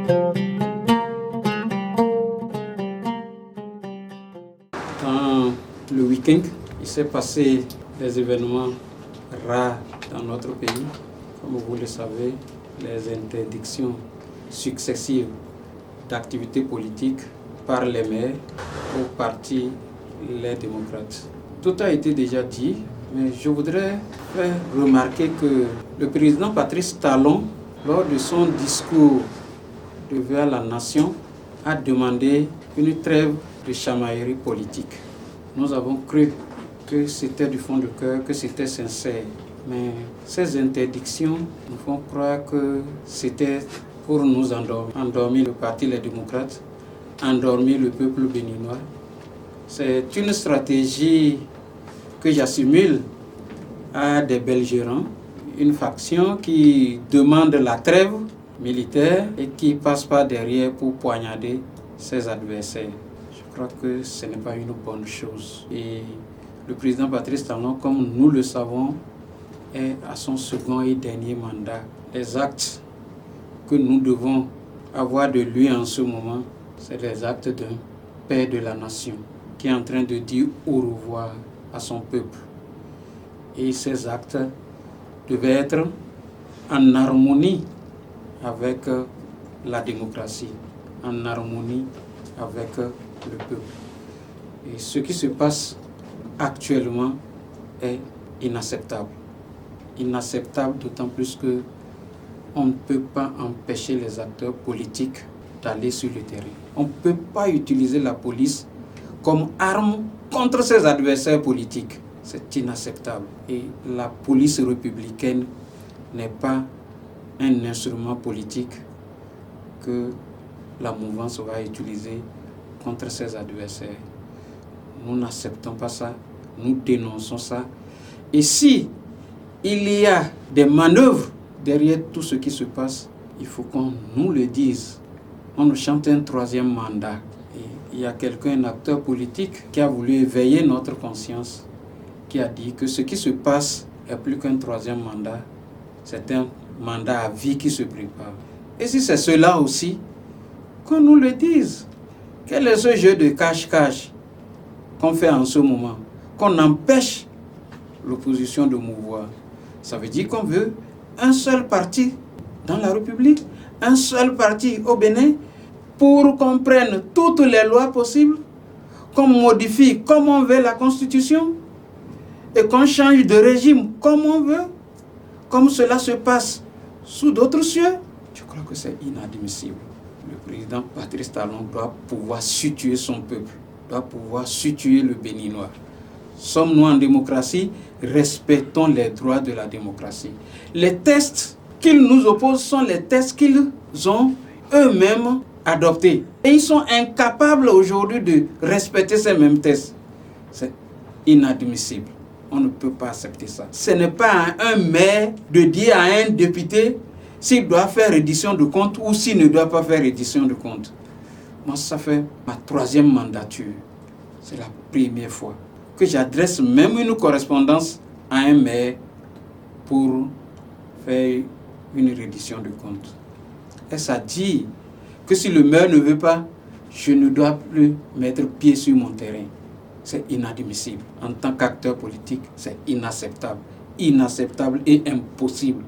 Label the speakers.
Speaker 1: Dans le week-end, il s'est passé des événements rares dans notre pays. Comme vous le savez, les interdictions successives d'activités politiques par les maires au parti Les Démocrates. Tout a été déjà dit, mais je voudrais faire remarquer que le président Patrice Talon, lors de son discours de vœux à la nation, a demandé une trêve de chamaillerie politique. Nous avons cru que c'était du fond du cœur, que c'était sincère. Mais ces interdictions nous font croire que c'était pour nous endormir. Endormir le parti Les Démocrates, endormir le peuple béninois. C'est une stratégie que j'assimile à des belligérants, une faction qui demande la trêve militaire et qui passe par derrière pour poignarder ses adversaires. Je crois que ce n'est pas une bonne chose. Et le président Patrice Talon, comme nous le savons, est à son second et dernier mandat. Les actes que nous devons avoir de lui en ce moment, c'est les actes d'un père de la nation qui est en train de dire au revoir à son peuple. Et ces actes devaient être en harmonie avec la démocratie, en harmonie avec le peuple. Et ce qui se passe actuellement est inacceptable. Inacceptable d'autant plus que on ne peut pas empêcher les acteurs politiques d'aller sur le terrain. On ne peut pas utiliser la police comme arme contre ses adversaires politiques. C'est inacceptable. Et la police républicaine n'est pas un instrument politique que la mouvance va utiliser contre ses adversaires. Nous n'acceptons pas ça, nous dénonçons ça. Et si il y a des manœuvres derrière tout ce qui se passe, il faut qu'on nous le dise. On nous chante un troisième mandat. Et il y a quelqu'un, un acteur politique, qui a voulu éveiller notre conscience, qui a dit que ce qui se passe est plus qu'un troisième mandat, c'est un mandat à vie qui se prépare. Et si c'est cela aussi, qu'on nous le dise. Quel est ce jeu de cache-cache qu'on fait en ce moment, qu'on empêche l'opposition de mouvoir? Ça veut dire qu'on veut un seul parti dans la République, un seul parti au Bénin, pour qu'on prenne toutes les lois possibles, qu'on modifie comme on veut la Constitution, et qu'on change de régime comme on veut, comme cela se passe sous d'autres cieux. Je crois que c'est inadmissible. Le président Patrice Talon doit pouvoir situer son peuple, doit pouvoir situer le Béninois. Sommes-nous en démocratie? Respectons les droits de la démocratie. Les tests qu'ils nous opposent sont les tests qu'ils ont eux-mêmes adoptés. Et ils sont incapables aujourd'hui de respecter ces mêmes tests. C'est inadmissible. On ne peut pas accepter ça. Ce n'est pas à un maire de dire à un député s'il doit faire reddition de compte ou s'il ne doit pas faire reddition de compte. Moi, ça fait ma 3e mandature. C'est la première fois que j'adresse même une correspondance à un maire pour faire une reddition de compte. Et ça dit que si le maire ne veut pas, je ne dois plus mettre pied sur mon terrain. C'est inadmissible. En tant qu'acteur politique, c'est inacceptable. Inacceptable et impossible.